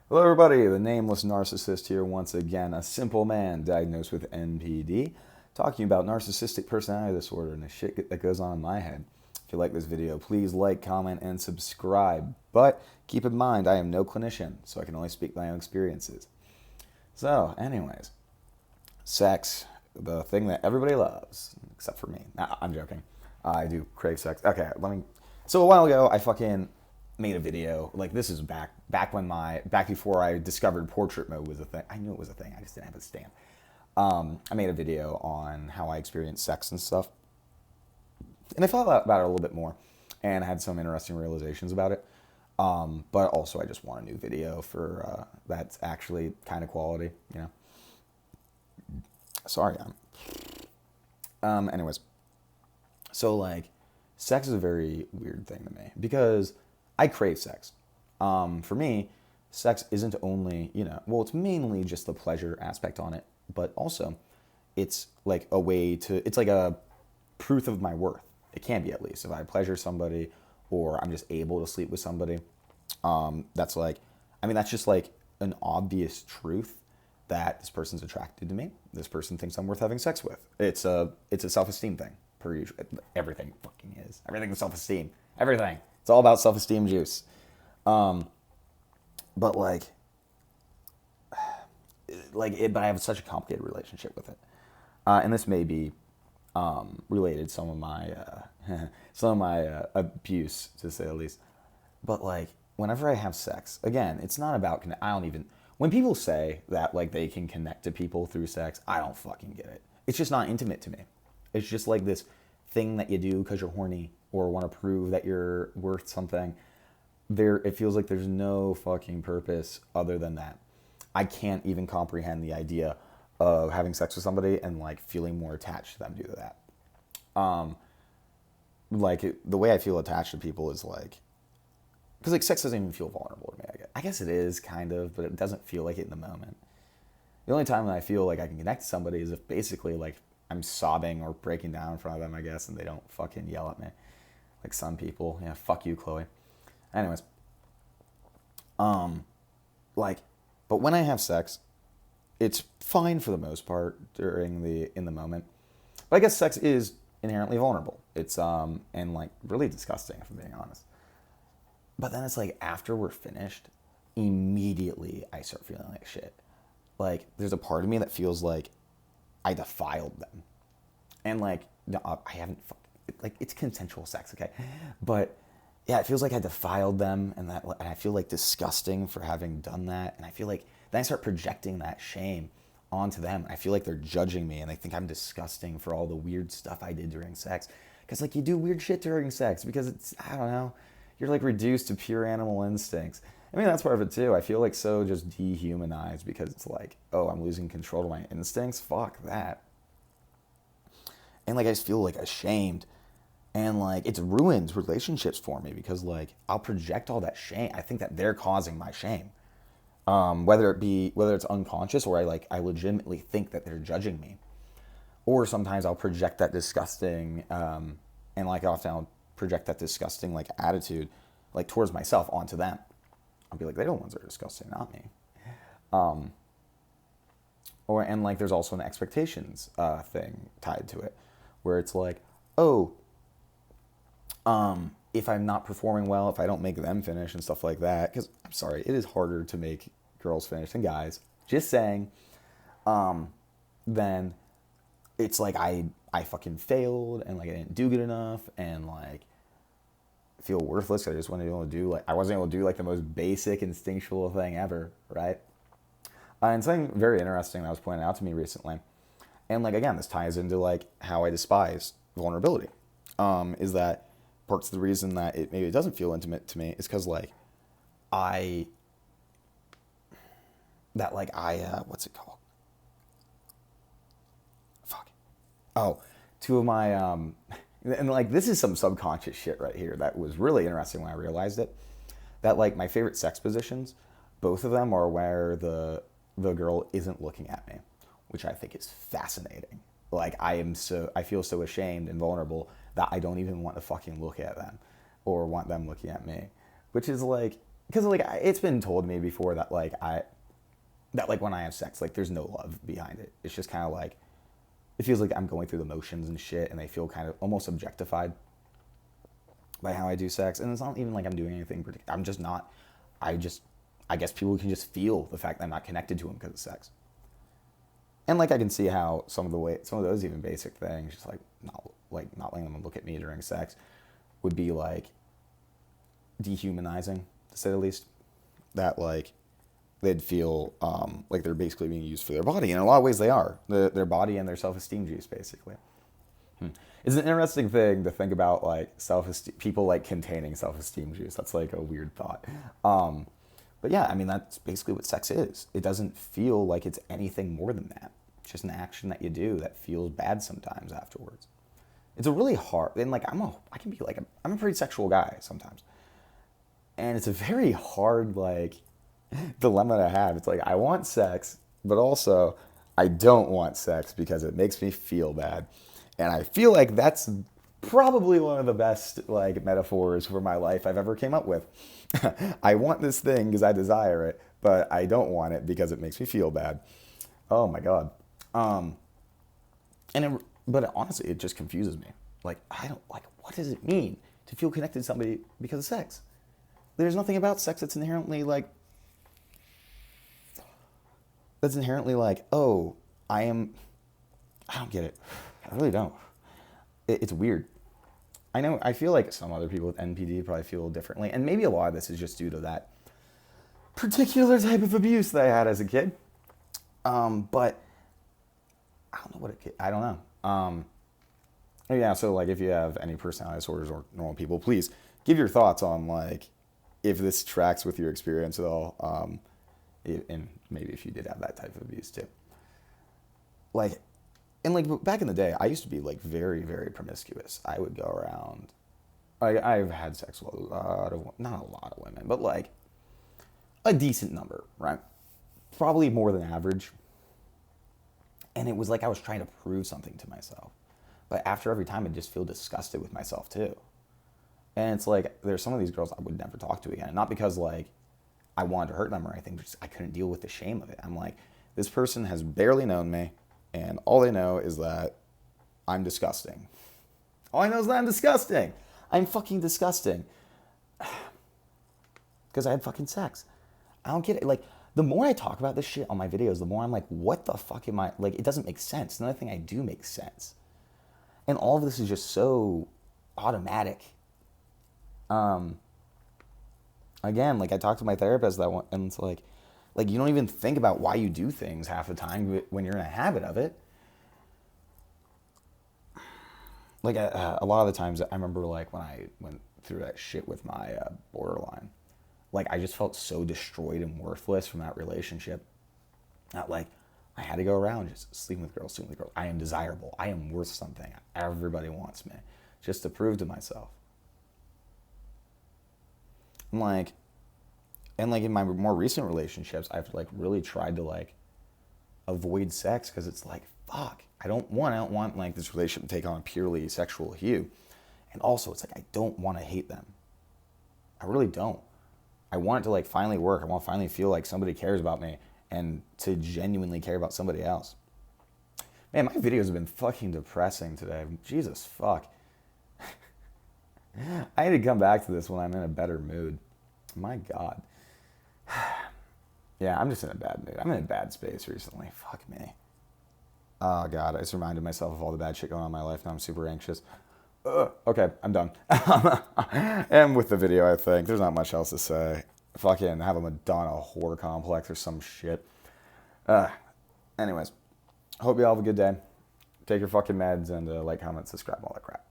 Hello, everybody. The Nameless Narcissist here once again. A simple man diagnosed with NPD, talking about narcissistic personality disorder and the shit that goes on in my head. If you like this video, please like, comment, and subscribe. But keep in mind, I am no clinician, so I can only speak my own experiences. So, anyways, sex, the thing that everybody loves, except for me. Nah, I'm joking. I do crave sex. Okay, let me. So a while ago, I fucking made a video. Like this is back before I discovered portrait mode was a thing. I knew it was a thing. I just didn't have a stand. I made a video on how I experienced sex and stuff, and I thought about it a little bit more, and I had some interesting realizations about it. But also, I just want a new video for that's actually kind of quality. You know. Sorry, anyways, so like, sex is a very weird thing to me because I crave sex. For me, sex isn't only, well, it's mainly just the pleasure aspect on it, but also it's like a way to, it's like a proof of my worth. It can be, at least, if I pleasure somebody or I'm just able to sleep with somebody. That's like, that's just like an obvious truth that this person's attracted to me. This person thinks I'm worth having sex with. It's a self-esteem thing. Per usual. Everything fucking is. Everything is self-esteem. Everything. It's all about self-esteem juice. But but I have such a complicated relationship with it. And this may be related to some of my abuse, to say the least. But like, whenever I have sex, again, it's not about, I don't even, when people say that like they can connect to people through sex, I don't fucking get it. It's just not intimate to me. It's just like this thing that you do because you're horny or want to prove that you're worth something. It feels like there's no fucking purpose other than that. I can't even comprehend the idea of having sex with somebody and like feeling more attached to them due to that. The way I feel attached to people is like, because like sex doesn't even feel vulnerable to me. I guess it is kind of, but it doesn't feel like it in the moment. The only time that I feel like I can connect to somebody is if basically like I'm sobbing or breaking down in front of them, I guess, and they don't fucking yell at me like some people. Yeah, fuck you, Chloe. Anyways, but when I have sex, it's fine for the most part in the moment. But I guess sex is inherently vulnerable. It's and like really disgusting, if I'm being honest. But then it's like after we're finished, immediately I start feeling like shit. Like there's a part of me that feels like I defiled them, and like no, I haven't. Like it's consensual sex, okay, but yeah, it feels like I defiled them, and I feel like disgusting for having done that, and I feel like then I start projecting that shame onto them. I feel like they're judging me, and they think I'm disgusting for all the weird stuff I did during sex, because like you do weird shit during sex because it's, I don't know, you're like reduced to pure animal instincts. That's part of it too. I feel like so just dehumanized because it's like, oh, I'm losing control of my instincts. Fuck that. And like I just feel like ashamed, and like it's ruined relationships for me because like I'll project all that shame. I think that they're causing my shame, whether it's unconscious or I legitimately think that they're judging me, or sometimes I'll project that disgusting and like often I'll project that disgusting like attitude like towards myself onto them. I'll be like, they're the ones that are disgusting, not me. And like there's also an expectations thing tied to it, where it's like, oh, if I'm not performing well, if I don't make them finish and stuff like that, because I'm sorry, it is harder to make girls finish than guys. Just saying. Then it's like I fucking failed and like I didn't do good enough and like feel worthless. I just wasn't able to do I wasn't able to do like the most basic instinctual thing ever, right? And something very interesting that was pointed out to me recently, and like again, this ties into like how I despise vulnerability. Is that parts of the reason that it doesn't feel intimate to me is because like what's it called? Fuck. Oh, two of my and like this is some subconscious shit right here that was really interesting when I realized it. That like my favorite sex positions, both of them are where the girl isn't looking at me, which I think is fascinating. Like I feel so ashamed and vulnerable that I don't even want to fucking look at them or want them looking at me, which is like because like it's been told to me before that like when I have sex, like there's no love behind it. It's just kind of like, it feels like I'm going through the motions and shit, and they feel kind of almost objectified by how I do sex. And it's not even like I'm doing anything particular. I'm just not. I guess people can just feel the fact that I'm not connected to them because of sex. And like I can see how some of those even basic things, just like not letting them look at me during sex, would be like dehumanizing, to say the least. That like they'd feel like they're basically being used for their body. And in a lot of ways they are. Their body and their self-esteem juice, basically. It's an interesting thing to think about, like self-esteem, people like containing self-esteem juice. That's like a weird thought. But yeah, I mean, that's basically what sex is. It doesn't feel like it's anything more than that. It's just an action that you do that feels bad sometimes afterwards. It's a really hard, and like I'm a pretty sexual guy sometimes. And it's a very hard, like, dilemma to have. It's like, I want sex, but also I don't want sex because it makes me feel bad. And I feel like that's probably one of the best, like, metaphors for my life I've ever came up with. I want this thing because I desire it, but I don't want it because it makes me feel bad. Oh my God. But honestly, it just confuses me. Like, what does it mean to feel connected to somebody because of sex? There's nothing about sex that's inherently like, oh, I don't get it. I really don't. It's weird. I feel like some other people with NPD probably feel differently. And maybe a lot of this is just due to that particular type of abuse that I had as a kid. But I don't know I don't know. Yeah, so like if you have any personality disorders or normal people, please give your thoughts on like if this tracks with your experience at all. And maybe if you did have that type of abuse too. Like, and like back in the day, I used to be like very, very promiscuous. I would go around. I've had sex with not a lot of women, but like a decent number, right? Probably more than average. And it was like I was trying to prove something to myself. But after every time, I'd just feel disgusted with myself too. And it's like there's some of these girls I would never talk to again. Not because like I wanted to hurt them or anything, but just I couldn't deal with the shame of it. I'm like, this person has barely known me. And all they know is that I'm disgusting. All I know is that I'm disgusting. I'm fucking disgusting. Because I had fucking sex. I don't get it. Like, the more I talk about this shit on my videos, the more I'm like, what the fuck am I? Like, it doesn't make sense. Another thing I do makes sense. And all of this is just so automatic. Again, like I talked to my therapist that one, and it's like you don't even think about why you do things half the time when you're in a habit of it. Like a lot of the times, I remember like when I went through that shit with my borderline, like I just felt so destroyed and worthless from that relationship that like I had to go around just sleeping with girls. I am desirable. I am worth something. Everybody wants me, just to prove to myself. And in my more recent relationships, I've like really tried to like avoid sex because it's like, fuck, I don't want like this relationship to take on a purely sexual hue. And also it's like, I don't want to hate them. I really don't. I want it to like finally work. I want to finally feel like somebody cares about me and to genuinely care about somebody else. Man, my videos have been fucking depressing today. Jesus fuck. I need to come back to this when I'm in a better mood. My God. Yeah, I'm just in a bad mood. I'm in a bad space recently. Fuck me. Oh, God. I just reminded myself of all the bad shit going on in my life. Now I'm super anxious. Okay, I'm done. And with the video, I think. There's not much else to say. Fucking have a Madonna whore complex or some shit. Anyways. Hope you all have a good day. Take your fucking meds and like, comment, subscribe, all that crap.